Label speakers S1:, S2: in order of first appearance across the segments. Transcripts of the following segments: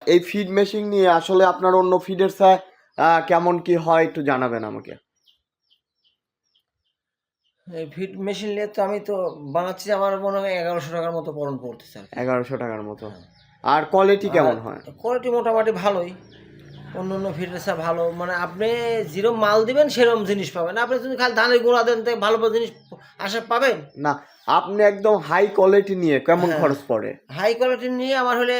S1: এই feed machine নিয়ে আসলে আপনার অন্য ফিডের চাই কেমন কি হয় একটু জানাবেন আমাকে।
S2: এই ফিড মেশিন নিয়ে তো আমি তো বানাচ্ছি, আমার মনে হয় 1100 টাকার মতো পড়ন পড়তেছে আর কি।
S1: 1100 টাকার মতো।
S2: হ্যাঁ।
S1: আর কোয়ালিটি
S2: আর
S1: কেমন হয়?
S2: কোয়ালিটি মোটামুটি ভালোই, অন্য অন্য ফিডের চেয়ে ভালো। মানে আপনি যেরকম মাল দিবেন সেরকম জিনিস পাবেন। আপনি যদি খালি ধানের গুঁড়া দেন তো ভালো ভালো জিনিস আশা পাবেন
S1: না, আপনি একদম হাই কোয়ালিটি নিয়ে কেমন
S2: হ্যাঁ,
S1: খরচ পড়ে?
S2: হাই কোয়ালিটি নিয়ে আমার হলে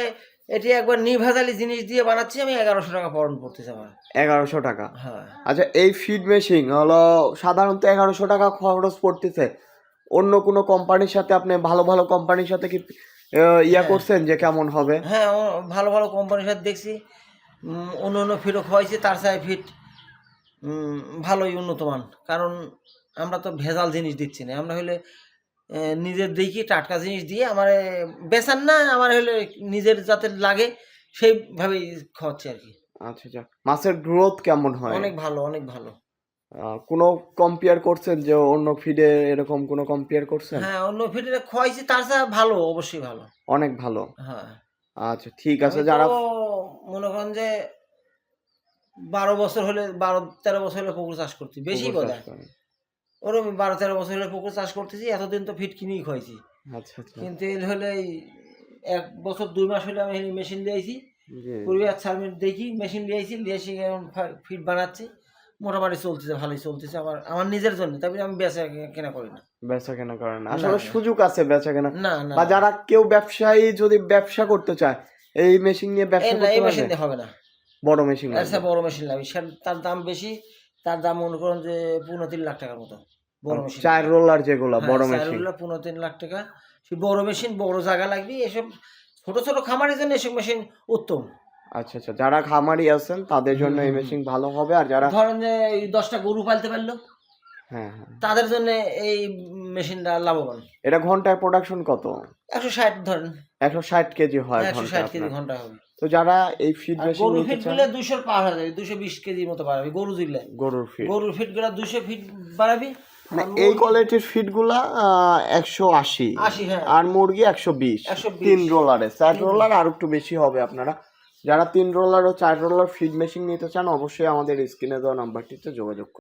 S2: এটি একবার নির্ভেজালি জিনিস দিয়ে বানাচ্ছি, আমি 1100 টাকা পড়ন পড়তেছে আমার।
S1: 1100 টাকা।
S2: হ্যাঁ।
S1: আচ্ছা, এই ফিড মেশিন হলো সাধারণত 1100 টাকা খরচ পড়তেছে। অন্য কোনো কোম্পানির সাথে আপনি ভালো ভালো কোম্পানির সাথে কি ইয়া
S2: হ্যাঁ
S1: করছেন যে কেমন হবে?
S2: হ্যাঁ, ভালো ভালো কোম্পানির সাথে দেখছি, অন্য অন্য ফিটও খাওয়াইছি, তার সাথে ফিট ভালোই উন্নত মান। কারণ আমরা তো ভেজাল জিনিস দিচ্ছি না, আমরা হলে নিজের দেখি টাটকা জিনিস দিয়ে আমার বেচার না, আমার হলে নিজের যাতে লাগে সেইভাবেই খাওয়াচ্ছি আর কি।
S1: আচ্ছা আচ্ছা, মাছের গ্রোথ কেমন হয়?
S2: অনেক ভালো, অনেক ভালো।
S1: কোনো কম্পেয়ার করছেন যে অন্য ফিডে এরকম কোনো কম্পেয়ার করছেন?
S2: হ্যাঁ, অন্য ফিডে খাওয়াইছি, তার সাথে ভালো, অবশ্যই ভালো।
S1: অনেক ভালো।
S2: হ্যাঁ,
S1: আচ্ছা ঠিক আছে,
S2: আমি তো
S1: যারা
S2: মনে করেন যে 12 বছর হলে, 12-13 বছর হলে পুকুর চাষ করছি, বেশি
S1: পুকুর চাষ
S2: বোধহয়।
S1: করেন।
S2: ওরকম 12-13 বছর হলে পুকুর চাষ করতেছি, এতদিন তো ফিট কিনেই খাইছি।
S1: আচ্ছা আচ্ছা।
S2: কিন্তু এর হলে এই 1 বছর 2 মাস হলে আমি মেশিন দিয়েছি,
S1: জি।
S2: পূর্বে আর সার্ভিস দেখি মেশিন দিয়েছি, দিয়ে এসে এখন ফিট বানাচ্ছি। মোটামুটি চলতেছে, ভালোই চলতেছে। আমার আমার নিজের জন্য, তারপরে আমি বেচা কেনা করি না।
S1: বেচা কেনা করেন না।
S2: না
S1: আসলে
S2: না
S1: সুযোগ আছে বেচা কেনা,
S2: না না,
S1: বা যারা কেউ ব্যবসায়ী যদি ব্যবসা করতে চায় এই মেশিন নিয়ে ব্যবসা
S2: না,
S1: করতে
S2: এই মেশিন
S1: পারবে?
S2: দিয়ে হবে না।
S1: বড় মেশিন
S2: এর
S1: লাগবে।
S2: চেয়ে বড় মেশিন লাগবে, তার দাম বেশি। তার দাম মনে করেন যে 2.5-3 লাখ টাকার মতো বড় মেশিন।
S1: 4 রোলার যেগুলো
S2: হ্যাঁ,
S1: বড় মেশিন।
S2: চারগুলা 2.5-3 লাখ টাকা। সেই বড় মেশিন, বড় জায়গা লাগবে। এসব ছোট ছোট খামারের জন্য এসব মেশিন উত্তম।
S1: আচ্ছা আচ্ছা, যারা খামারি আছেন তাদের জন্য এই মেশিন ভালো হবে। আর যারা
S2: ধরেন যে এই 10টা গরু পালতে পারলো,
S1: হ্যাঁ হ্যাঁ,
S2: তাদের জন্য এই মেশিনটা লাভবান।
S1: এটা ঘন্টায় প্রোডাকশন কত?
S2: 160 ধরেন।
S1: 160 কেজি হয় ঘন্টায়
S2: 160 কেজি
S1: আপনার।
S2: ঘন্টা হবে।
S1: তো যারা এই ফিড
S2: আর
S1: মেশিন
S2: গরুর
S1: নিতে
S2: ফিট
S1: চান,
S2: গুলো 200 পার হয়ে যাবে, 220 কেজির মতো বাড়াবি গরু দিলে।
S1: গরুর ফিড,
S2: গরুর ফিট গুলা 200 ফিট বাড়াবি।
S1: মানে এই কোয়ালিটির ফিড গুলা 180,
S2: 80, হ্যাঁ,
S1: আর মুরগি 120।
S2: 120।
S1: 3 রোলারে, 4 রোলার আর একটু বেশি হবে। আপনারা যারা 3 রোলার ও 4 রোলার ফিড মেশিন নিতে চান অবশ্যই আমাদের স্ক্রিনে দেওয়া নাম্বারটিতে যোগাযোগ করুন।